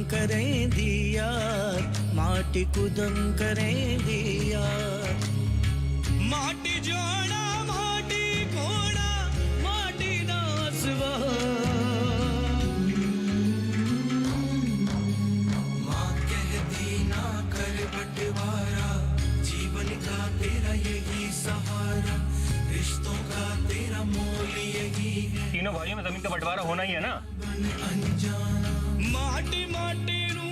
करें दिया, माटी कुदम करें दिया। माटी जोड़ा माटी कोड़ा माटी नासवा, माँ कहती ना कर बंटवारा, जीवन का तेरा यही सहारा, रिश्तों का तेरा मोल यही है। तीनों भाइयों में जमीन का बंटवारा होना ही है ना। माटी माटी नू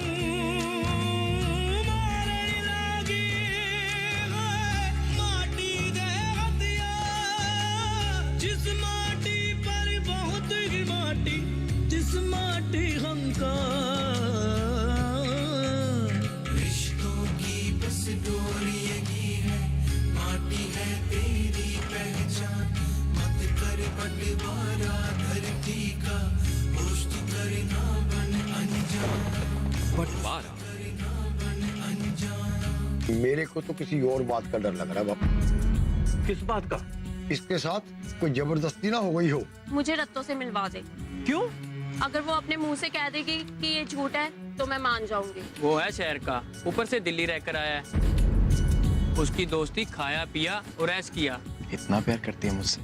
मारन लागी है, माटी दे हथिया, जिस माटी पर बहुत ही माटी, जिस माटी हमका रिश्तों की बस डोरी यही है, माटी है तेरी पहचान, मत कर बंटवारा धरती का, होश तू करना बन अनजान, बंटवारा। मेरे को तो किसी और बात का डर लग रहा है बापू। किस बात का? इसके साथ कोई जबरदस्ती ना हो गई हो। मुझे रत्तों से मिलवा दे। क्यों? अगर वो अपने मुंह से कह देगी कि ये झूठ है तो मैं मान जाऊंगी। वो है शहर का, ऊपर से दिल्ली रहकर आया है। उसकी दोस्ती खाया पिया और ऐश किया। इतना प्यार करती है मुझसे,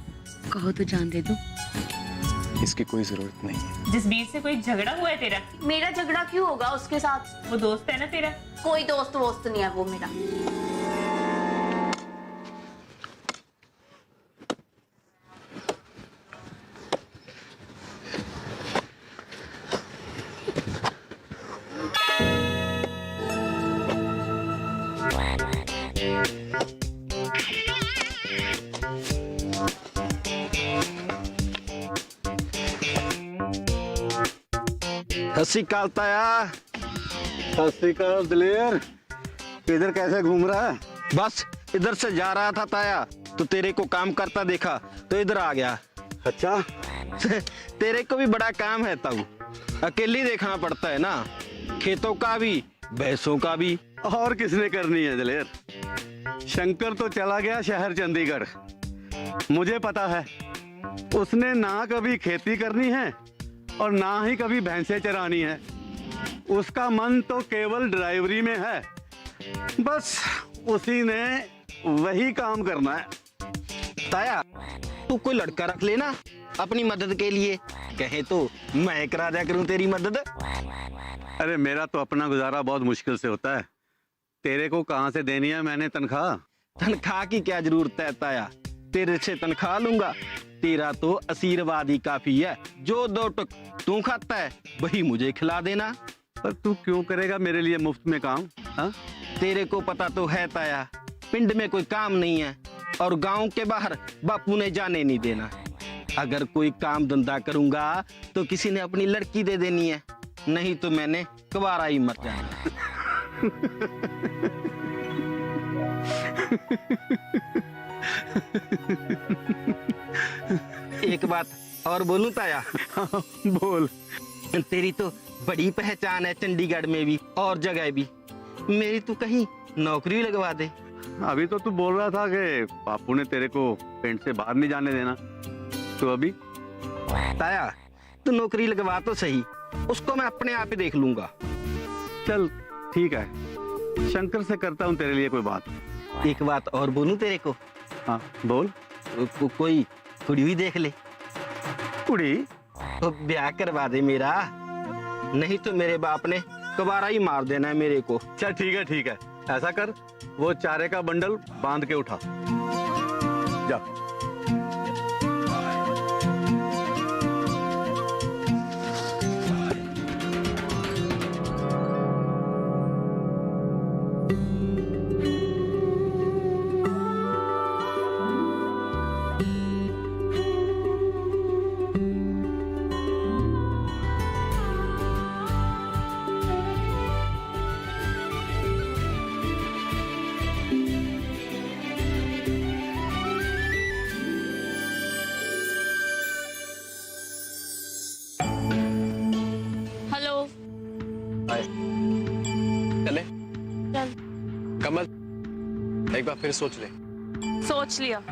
कहो तो जान दे दो। इसकी कोई जरूरत नहीं है। जसबीर से कोई झगड़ा हुआ है तेरा? मेरा झगड़ा क्यों होगा उसके साथ? वो दोस्त है ना तेरा। कोई दोस्त वोस्त नहीं है वो मेरा। सत श्री अकाल ताया। सत श्री अकाल दिलेर। इधर कैसे घूम रहा है? बस इधर से जा रहा था ताया, तो तेरे को काम करता देखा तो इधर आ गया। अच्छा तेरे को भी बड़ा काम है ताऊ, अकेले देखना पड़ता है ना, खेतों का भी भैंसों का भी। और किसने करनी है दिलेर? शंकर तो चला गया शहर चंडीगढ़। मुझे पता है उसने ना कभी खेती करनी है और ना ही कभी भैंसे चरानी है। उसका मन तो केवल ड्राइवरी में है, बस उसी ने वही काम करना है। ताया तू कोई लड़का रख लेना अपनी मदद के लिए, कहे तो मैं करा दिया करूं तेरी मदद। अरे मेरा तो अपना गुजारा बहुत मुश्किल से होता है, तेरे को कहां से देनी है मैंने तनख्वाह? तनख्वाह की क्या जरूरत है ताया, तेरे से तनख्वाह लूंगा। तेरा तो आशीर्वाद ही काफी है, जो दो टुक तू खाता है वही मुझे खिला देना। पर तू क्यों करेगा मेरे लिए मुफ्त में काम? हा? तेरे को पता तो है ताया, पिंड में कोई काम नहीं है और गांव के बाहर बापू ने जाने नहीं देना। अगर कोई काम धंधा करूंगा तो किसी ने अपनी लड़की दे देनी है, नहीं तो मैंने कुंवारा ही मर जाना। एक बात और बोलूं ताया? बोल। तेरी तो बड़ी पहचान है चंडीगढ़ में भी और जगह भी, मेरी तो कहीं नौकरी लगवा दे। अभी तो तू बोल रहा था कि बापू ने तेरे को पेंट से बाहर नहीं जाने देना, तो अभी? ताया तू नौकरी लगवा तो सही, उसको मैं अपने आप ही देख लूंगा। चल ठीक है, शंकर से करता हूँ तेरे लिए कोई बात। एक बात और बोलूं तेरे को? हाँ बोल। कोई कुड़ी हुई देख ले। कुड़ी? तो ब्याह करवा दे मेरा, नहीं तो मेरे बाप ने कुंवारा ही मार देना है मेरे को। चल ठीक है, ऐसा कर, वो चारे का बंडल बांध के उठा जा। चले चल। कमल एक बार फिर सोच ले। सोच लिया।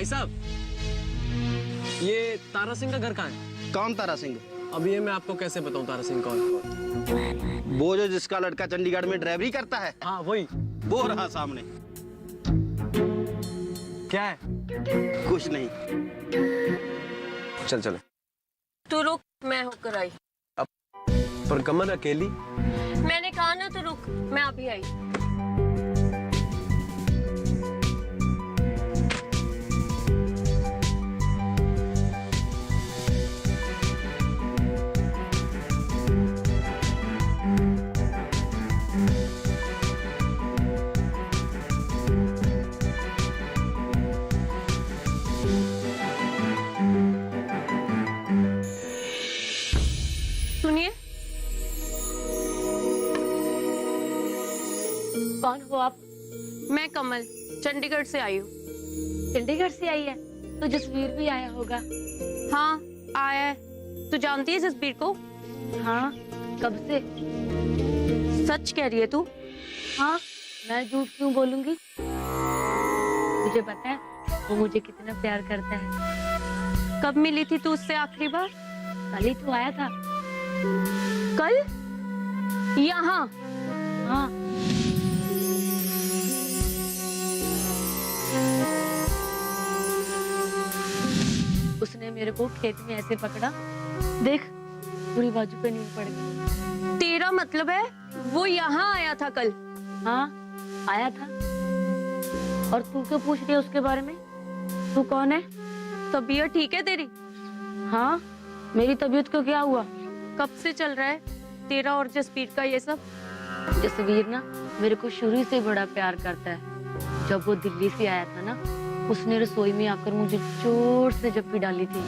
भाई साहब, ये तारा सिंह का घर कहाँ है? कौन तारा सिंह? अब ये मैं आपको कैसे बताऊं तारा सिंह कौन? वो जो जिसका लड़का चंडीगढ़ में ड्राइवरी करता है। हाँ वही। वो रहा सामने। क्या है? कुछ नहीं। चल चले। तू रुक, मैं होकर आई। पर कमल अकेली? मैंने कहा ना तो रुक, मैं अभी आई। सुनिए, कौन हो आप? मैं कमल, चंडीगढ़ से आई हूँ। चंडीगढ़ से आई है तो जसवीर भी आया होगा। हाँ आया है। तू जानती है जसबीर को? हाँ, कब से? सच कह रही है तू? हाँ, मैं झूठ क्यों बोलूंगी? मुझे पता है वो मुझे कितना प्यार करता है। कब मिली थी तू उससे आखिरी बार? कल ही तो आया था। कल? यहाँ? हाँ। उसने मेरे को खेत में ऐसे पकड़ा, देख पूरी बाजू पे नील पड़ गई। तेरा मतलब है वो यहाँ आया था कल? हाँ आया था। और तू क्यों पूछ रही है उसके बारे में? तू कौन है? तबीयत ठीक है तेरी? हाँ, मेरी तबीयत को क्या हुआ? कब से चल रहा है तेरा और जसबीर का ये सब? जसवीर ना मेरे को शुरू से बड़ा प्यार करता है। जब वो दिल्ली से आया था ना, उसने रसोई में आकर मुझे जोर से जप्पी डाली थी।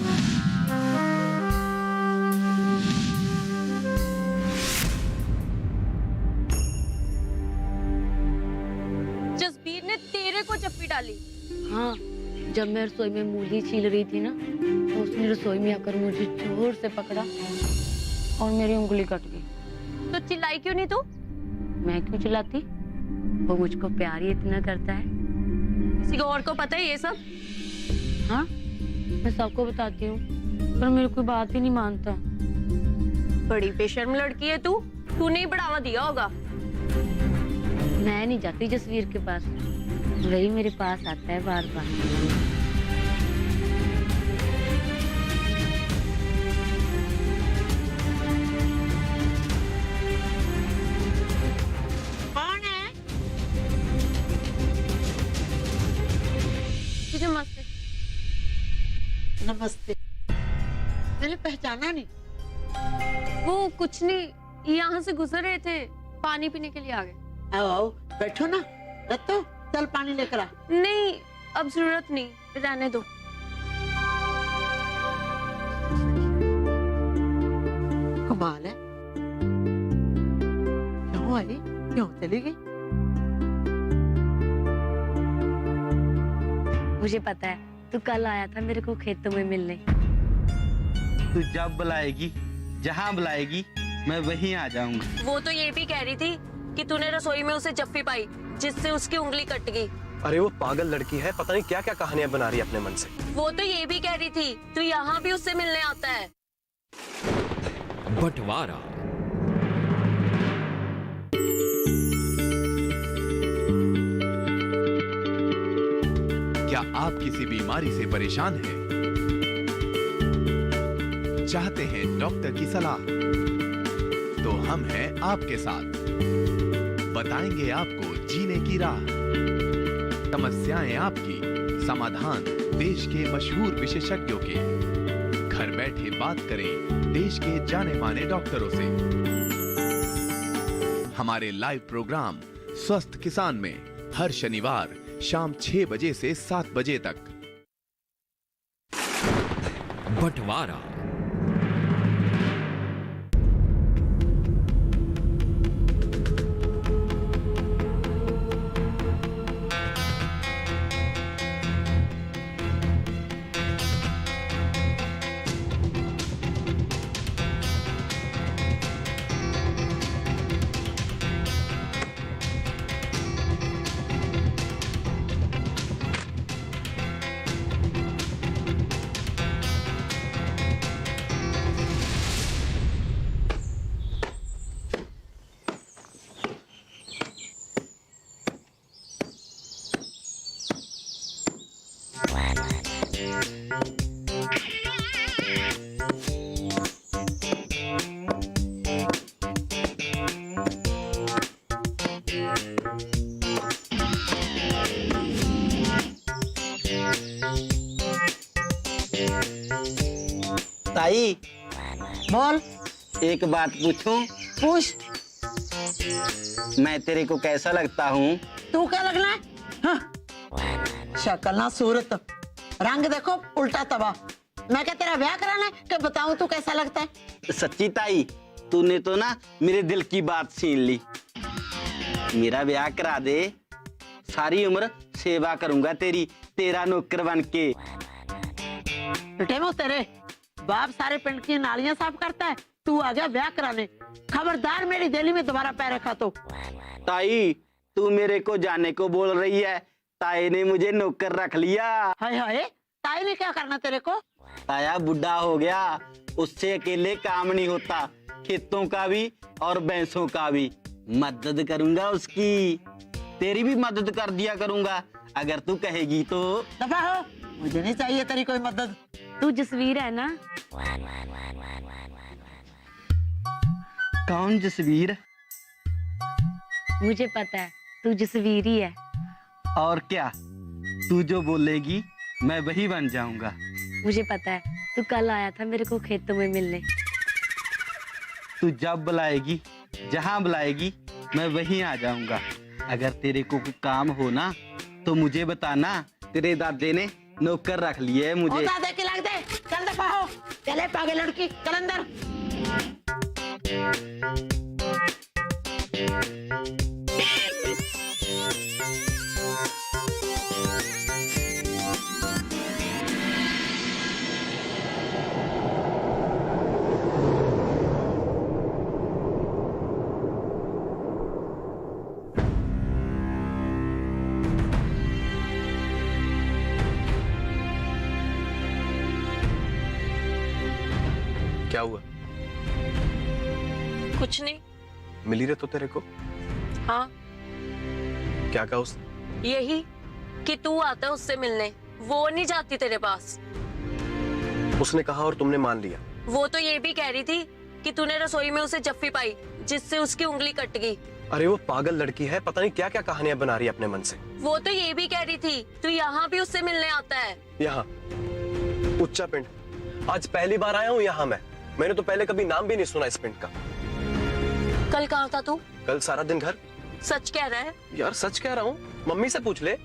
जसबीर ने तेरे को जप्पी डाली? हाँ, जब मैं रसोई में मूली छील रही थी ना, तो उसने रसोई में आकर मुझे जोर से पकड़ा और मेरी उंगली कट गई। तो चिल्लाई क्यों नहीं तू? मैं क्यों चिल्लाती? वो मुझको प्यार ही इतना करता है। किसी को और को पता है ये सब? हाँ, मैं सबको बताती हूँ, पर मेरी कोई बात ही नहीं मानता। बड़ी बेशर्म लड़की है तू। तूने ही बढ़ावा दिया होगा। मैं नहीं जाती जसवीर के पास, वही मेरे पास आता है बार बार। कौन है? नमस्ते। नमस्ते। मैंने पहचाना नहीं। वो कुछ नहीं, यहाँ से गुजर रहे थे, पानी पीने के लिए आ गए। आओ बैठो ना। रत्तो चल पानी लेकर आ। नहीं अब जरूरत नहीं, रहने दो। कमाल है, क्यों आई क्यों चली गई? मुझे पता है तू कल आया था मेरे को खेतों में मिलने। तू जब बुलाएगी, जहाँ बुलाएगी, मैं वहीं आ जाऊंगा। वो तो ये भी कह रही थी कि तूने रसोई में उसे जप्पी पाई जिससे उसकी उंगली कट गई। अरे वो पागल लड़की है, पता नहीं क्या क्या कहानियां बना रही है अपने मन से। वो तो ये भी कह रही थी तू यहाँ भी उससे मिलने आता है। बंटवारा। क्या आप किसी बीमारी से परेशान हैं? चाहते हैं डॉक्टर की सलाह? तो हम हैं आपके साथ, बताएंगे आपको जीने की राह। समस्याएं आपकी, समाधान देश के मशहूर विशेषज्ञों के। घर बैठे बात करें देश के जाने माने डॉक्टरों से। हमारे लाइव प्रोग्राम स्वस्थ किसान में हर शनिवार शाम 6 बजे से 7 बजे तक। बंटवारा। ताई, बोल। एक बात पूछूं? पूछ। मैं तेरे को कैसा लगता हूँ? तू क्या लगना है? हाँ। शक्ल ना सूरत, रंग देखो उल्टा तबाह। मैं क्या तेरा ब्याह कराना है कि बताऊं तू कैसा लगता है? सच्ची ताई, तूने तो ना मेरे दिल की बात छीन ली। मेरा ब्याह करा दे, सारी उम्र सेवा करूंगा तेरी, तेरा नौकर बन के। टेमो तेरे बाप सारे पिंड की नालियां साफ करता है, तू आ गया ब्याह कराने। खबरदार मेरी दिल्ली में दोबारा पैर रखा तो। ताई, तू मेरे को जाने को बोल रही है? ताई ने मुझे नौकर रख लिया। हाय हाय, ताई ने क्या करना तेरे को? ताया बुढ़ा हो गया, उससे अकेले काम नहीं होता, खेतों का भी और भैंसों का भी। मदद करूंगा उसकी, तेरी भी मदद कर दिया करूंगा अगर तू कहेगी तो। दफा हो, मुझे नहीं चाहिए तेरी कोई मदद। तू जसवीर है ना? कौन जसवीर? मुझे पता है तू जसवीर ही है। और क्या, तू जो बोलेगी मैं वही बन जाऊंगा। मुझे पता है तू कल आया था मेरे को खेतों में मिलने। तू जब बुलाएगी, जहां बुलाएगी, मैं वहीं आ जाऊंगा। अगर तेरे को कोई काम हो ना तो मुझे बताना। तेरे दादे ने नौकर रख लिए है मुझे। दादा की लग दे, चल दफा हो। चले पागल लड़की, चल अंदर। क्या हुआ? कुछ नहीं। मिली रे तो तेरे को? हाँ। क्या कहा उसने? यही कि तू आता है उससे मिलने, वो नहीं जाती तेरे पास। उसने कहा और तुमने मान लिया? वो तो ये भी कह रही थी कि तूने रसोई में उसे जफ्फी पाई जिससे उसकी उंगली कट गई। अरे वो पागल लड़की है, पता नहीं क्या क्या कहानियां बना रही है अपने मन से। वो तो ये भी कह रही थी तू यहाँ भी उससे मिलने आता है। यहाँ उच्चा पिंड, आज पहली बार आया हूँ यहाँ। मैंने तो पहले कभी नाम भी नहीं सुना इस पिंड का। कल कहाँ था तू? कल सारा दिन घर। सच कह रहा है? यार सच कह रहा हूँ, मम्मी से पूछ ले,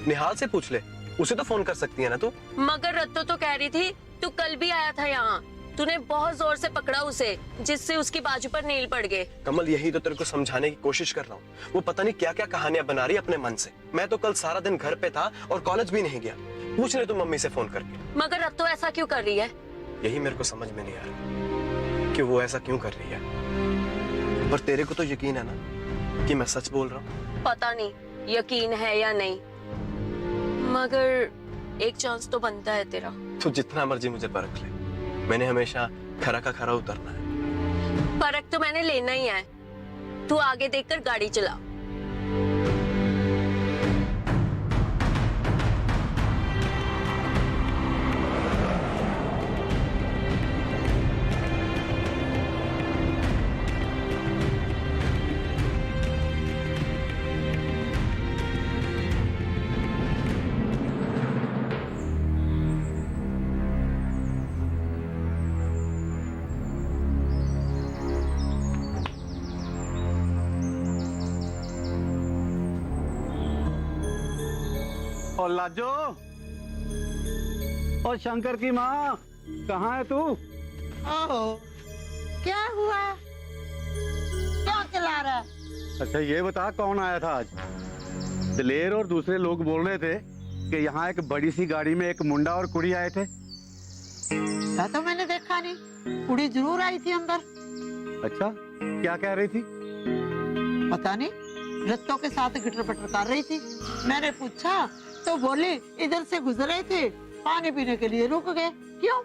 निहाल से पूछ ले, उसे तो फोन कर सकती है ना तू। मगर रत्तो तो कह रही थी तू कल भी आया था यहाँ, तूने बहुत जोर से पकड़ा उसे जिससे उसकी बाजू पर नील पड़ गए। कमल, यही तो तेरे को समझाने की कोशिश कर रहा हूँ। वो पता नहीं क्या क्या कहानियां बना रही है अपने मन से। मैं तो कल सारा दिन घर पे था और कॉलेज भी नहीं गया। पूछ ले तू मम्मी से फोन करके। मगर रत्तो ऐसा क्यों कर रही है? यही मेरे को समझ में नहीं आ रहा कि वो ऐसा क्यों कर रही है। पर तेरे को तो यकीन है ना कि मैं सच बोल रहा हूँ? पता नहीं यकीन है या नहीं, मगर एक चांस तो बनता है तेरा। तू जितना मर्जी मुझे परख ले, मैंने हमेशा खरा का खरा उतरना है। परख तो मैंने लेना ही है। तू आगे देखकर गाड़ी चला। और लाजो, और शंकर की माँ, कहाँ है तू? ओह, क्या हुआ? क्यों चिल्ला रहा है? अच्छा ये बता, कौन आया था आज? दिलेर और दूसरे लोग बोल रहे थे कि यहाँ एक बड़ी सी गाड़ी में एक मुंडा और कुड़ी आए थे। क्या तो मैंने देखा नहीं, कुड़ी जरूर आई थी अंदर। अच्छा, क्या कह रही थी? पता नहीं, रत्तों के साथ गिटर पटर कर रही थी। मैंने पूछा तो बोले इधर से गुजरे थे, पानी पीने के लिए रुक गए। क्यों?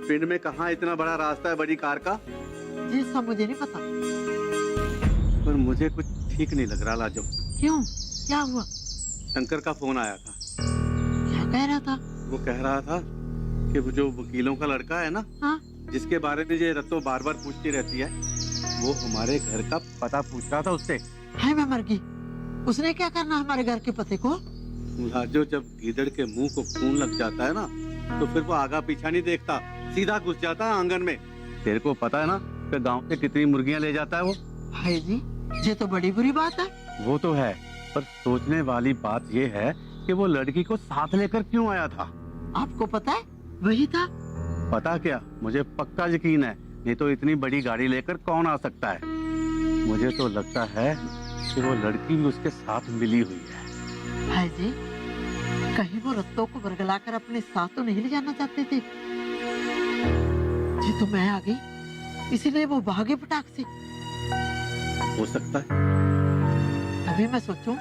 पिंड में कहाँ इतना बड़ा रास्ता है बड़ी कार का? जी सब मुझे नहीं पता। पर मुझे कुछ ठीक नहीं लग रहा लाजो। क्यों? क्या हुआ? शंकर का फोन आया था। क्या कह रहा था? वो कह रहा था कि वो जो वकीलों का लड़का है ना, हाँ? जिसके बारे में ये रत्तो बार बार पूछती रहती है, वो हमारे घर का पता पूछ रहा था उससे। है मैं मर गई। उसने क्या करना हमारे घर के पते को? लाजो, जब गीदड़ के मुंह को खून लग जाता है ना, तो फिर वो आगा पीछा नहीं देखता, सीधा घुस जाता है आंगन में। तेरे को पता है ना कि गांव से कितनी मुर्गियां ले जाता है वो। भाई जी, ये तो बड़ी बुरी बात है। वो तो है, पर सोचने वाली बात ये है कि वो लड़की को साथ लेकर क्यों आया था। आपको पता है वही था? पता क्या, मुझे पक्का यकीन है, नहीं तो इतनी बड़ी गाड़ी लेकर कौन आ सकता है। मुझे तो लगता है कि वो लड़की भी उसके साथ मिली हुई है। भाई जी, कहीं वो रत्तों को बरगलाकर अपने साथ तो नहीं ले जाना चाहते थे? जी तो मैं आ गई, इसीलिए वो भागे पटाख से। हो सकता है। अभी मैं सोचूं,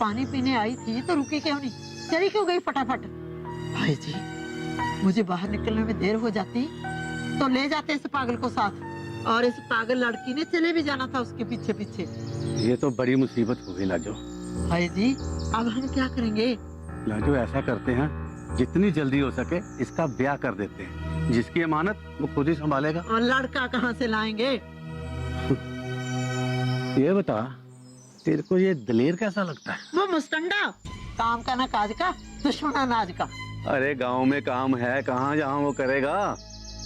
पानी पीने आई थी तो रुकी क्यों नहीं, चली क्यों गई फटाफट? भाई जी, मुझे बाहर निकलने में देर हो जाती तो ले जाते इस पागल को साथ, और इस पागल लड़की ने चले भी जाना था उसके पीछे पीछे। ये तो बड़ी मुसीबत हो गई लाजो। भाई जी, अब हम क्या करेंगे? लाजो, ऐसा करते हैं, जितनी जल्दी हो सके इसका ब्याह कर देते हैं। जिसकी अमानत वो खुद ही संभालेगा। और लड़का कहाँ से लाएंगे? ये बता, तेरे को ये दलेर कैसा लगता है? वो मुस्टंडा, काम का ना काज का, दुश्मन अनाज का। अरे गांव में काम है कहाँ जहाँ वो करेगा।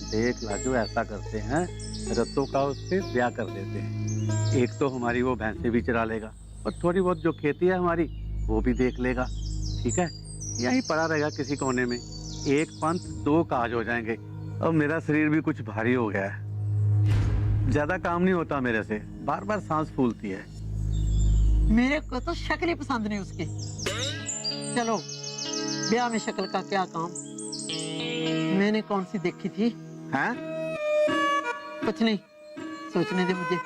देख लाजो, ऐसा करते हैं, रत्तों का उससे ब्याह कर देते हैं। एक तो हमारी वो भैंसे भी चरा लेगा, और थोड़ी बहुत जो खेती है हमारी वो भी देख लेगा। ठीक है, यहीं पड़ा रहेगा किसी कोने में। एक पंथ दो काज हो जाएंगे। अब मेरा शरीर भी कुछ भारी हो गया है, ज्यादा काम नहीं होता मेरे से, बार बार सांस फूलती है। मेरे को तो शक्ल ही पसंद नहीं उसकी। चलो, ब्याह में शक्ल का क्या काम? मैंने कौन सी देखी थी? हैं? कुछ नहीं, सोचने दे मुझे।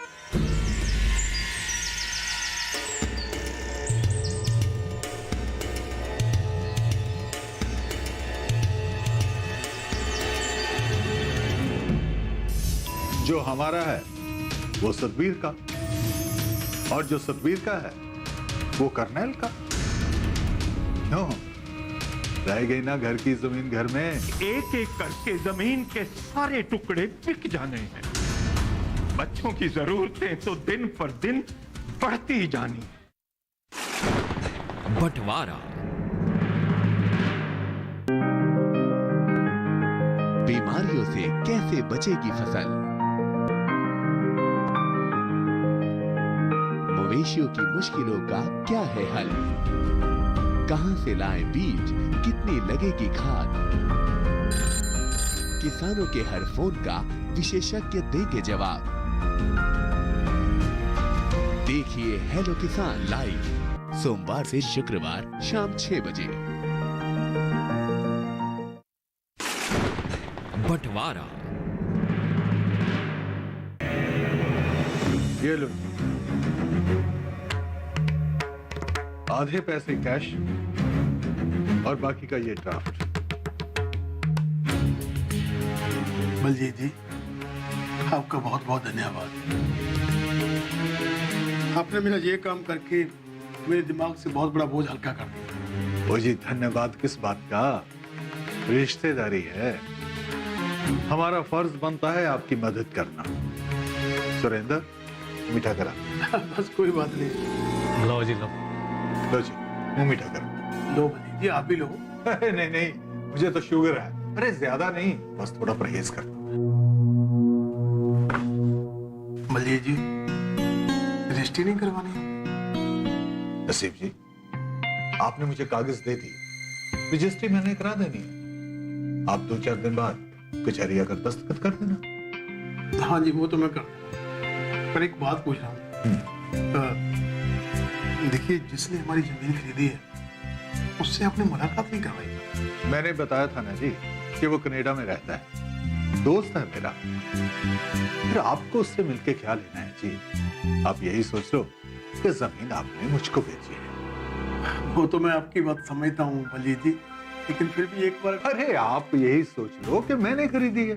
जो हमारा है वो सतबीर का, और जो सतबीर का है वो करनेल का। क्यों रह गई ना घर की जमीन घर में? एक एक करके जमीन के सारे टुकड़े बिक जाने हैं। बच्चों की जरूरतें तो दिन पर दिन बढ़ती ही जानी है। बंटवारा। बीमारियों से कैसे बचेगी फसल? मवेशियों की मुश्किलों का क्या है हल? कहां से लाएं बीज, कितनी लगेगी खाद? किसानों के हर फोन का विशेषज्ञ देंगे जवाब। देखिए हेलो किसान लाइव, सोमवार से शुक्रवार शाम 6 बजे। बंटवारा। ये लो, आधे पैसे कैश और बाकी का ये ड्राफ्ट। बलजीत जी, आपका बहुत बहुत धन्यवाद। आपने मेरा ये काम करके मेरे दिमाग से बहुत बड़ा बोझ हल्का कर दिया। ओ जी, धन्यवाद किस बात का? रिश्तेदारी है, हमारा फर्ज बनता है आपकी मदद करना। सुरेंद्र, मीठा करा। बस कोई बात नहीं। लो जी लो। लो जी, मुंह मीठा करो। लो बलजीत जी, आप भी लो। नहीं नहीं, मुझे तो शुगर है। अरे ज्यादा नहीं, बस थोड़ा परहेज कर। बलजीत जी, रजिस्ट्री नहीं करवानी? नसीब जी, आपने मुझे कागज दे दी, रजिस्ट्री मैंने करा देनी है। आप 2-4 दिन बाद कचहरी आकर दस्तखत कर देना। हाँ जी, वो तो मैं कर दूंगा। पर एक बात पूछ रहा हूँ, देखिए, जिसने हमारी जमीन खरीदी है उससे आपने मुलाकात नहीं करवाई? मैंने बताया था ना जी कि वो कनाडा में रहता है, दोस्त है मेरा। फिर आपको उससे मिलके क्या लेना है जी? आप यही सोच लो कि जमीन आपने मुझको बेची है। वो तो मैं आपकी बात समझता हूँ बलजीत जी, लेकिन फिर भी एक बार। अरे आप यही सोच लो कि मैंने खरीदी है।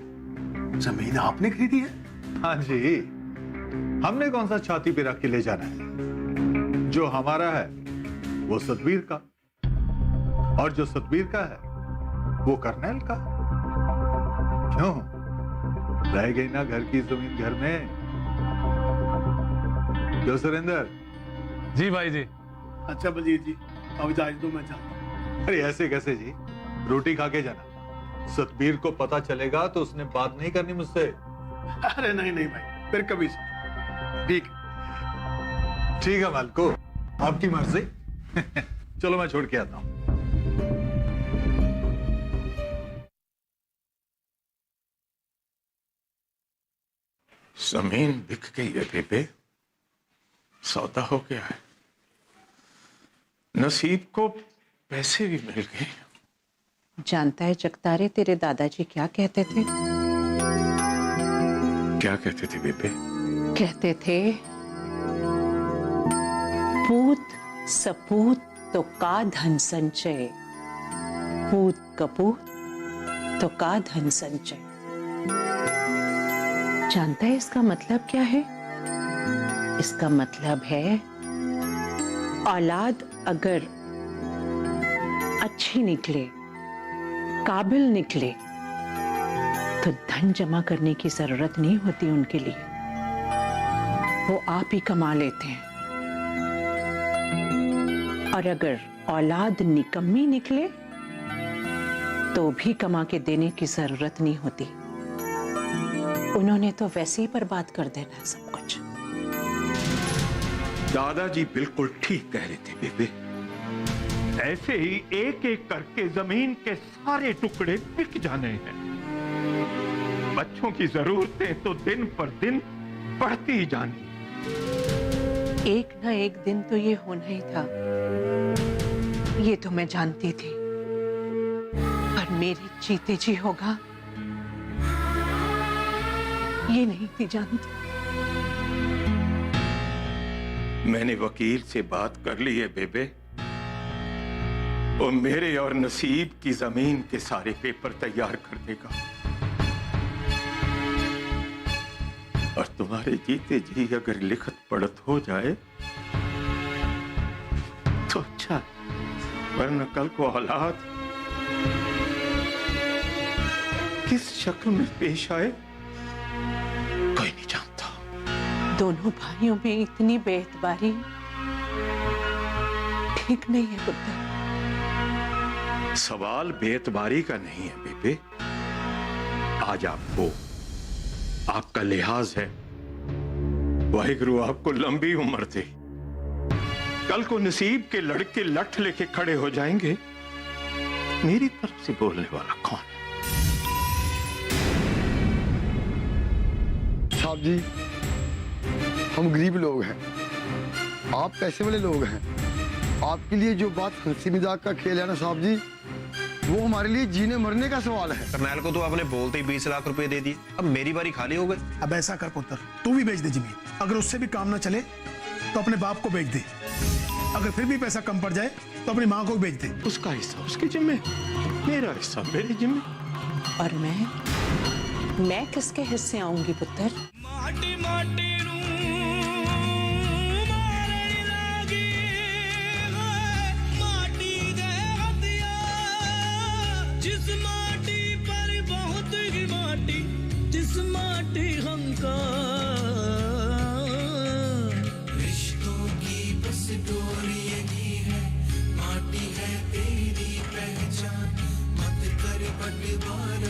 जमीन आपने खरीदी है? हाँ जी, हमने कौन सा छाती पे रख के ले जाना है? जो हमारा है वो सतबीर का, और जो सतबीर का है वो करनेल का। क्यों, रह गई ना घर की जमीन घर में? क्यों सुरेंद्र? जी भाई जी। अच्छा बलजीत जी, अब जाए तो मैं चाहता। अरे ऐसे कैसे जी, रोटी खा के जाना। सतबीर को पता चलेगा तो उसने बात नहीं करनी मुझसे। अरे नहीं नहीं भाई, फिर कभी से। ठीक है मालको, आपकी मर्जी। चलो मैं छोड़ के आता हूं। जमीन बिक गई है बेबे, सौदा हो गया है। नसीब को पैसे भी मिल गए। जानता है जगतारे, तेरे दादाजी क्या कहते थे? क्या कहते थे बेबे? कहते थे, पूत सपूत तो का धन संचय, पूत कपूत तो का धन संचय। जानता है इसका मतलब क्या है? इसका मतलब है औलाद अगर अच्छी निकले, काबिल निकले, तो धन जमा करने की जरूरत नहीं होती उनके लिए, वो आप ही कमा लेते हैं। और अगर औलाद निकम्मी निकले तो भी कमा के देने की जरूरत नहीं होती, उन्होंने तो वैसे ही बर्बाद कर देना है सब कुछ। दादाजी बिल्कुल ठीक कह रहे थे बेबे। ऐसे ही एक एक करके जमीन के सारे टुकड़े बिक जाने हैं। बच्चों की जरूरतें तो दिन पर दिन बढ़ती ही जानी। एक ना एक दिन तो ये होना ही था, ये तो मैं जानती थी, पर मेरी जीते जी होगा ये नहीं थी जानती। मैंने वकील से बात कर ली है बेबे, वो मेरे और नसीब की जमीन के सारे पेपर तैयार कर देगा। और तुम्हारे जीते जी अगर लिखत पढ़त हो जाए तो अच्छा, वरना कल को औलाद किस शक्ल में पेश आए कोई नहीं जानता। दोनों भाइयों में इतनी बेइतबारी ठीक नहीं है पुत्र। सवाल बेतबारी का नहीं है बेबे, आज आपको आपका लिहाज है। वाहिगुरु आपको लंबी उम्र दे। कल को नसीब के लड़के लठ लेके खड़े हो जाएंगे, मेरी तरफ से बोलने वाला कौन है? साहब जी, हम गरीब लोग हैं, आप पैसे वाले लोग हैं। आपके लिए जो बात हंसी मजाक का खेल है ना साहब जी, वो हमारे लिए जीने मरने का सवाल है। करनैल को तो आपने बोलते ही 20 लाख रुपए दे दिए, अब मेरी बारी खाली हो गई। अब ऐसा कर पुत्र, तू भी बेच दे जमीन। अगर उससे भी काम ना चले तो अपने बाप को बेच दे। अगर फिर भी पैसा कम पड़ जाए तो अपनी माँ को बेच दे। उसका हिस्सा उसके जिम्मे, मेरा हिस्सा मेरे जिम्मे। और मैं किसके हिस्से आऊंगी पुत्र? माटी माटी जिस माटी पर बहुत ही माटी, जिस माटी हमका रिश्तों की बस डोरी यही है, माटी है तेरी पहचान, मत कर बंटवारा।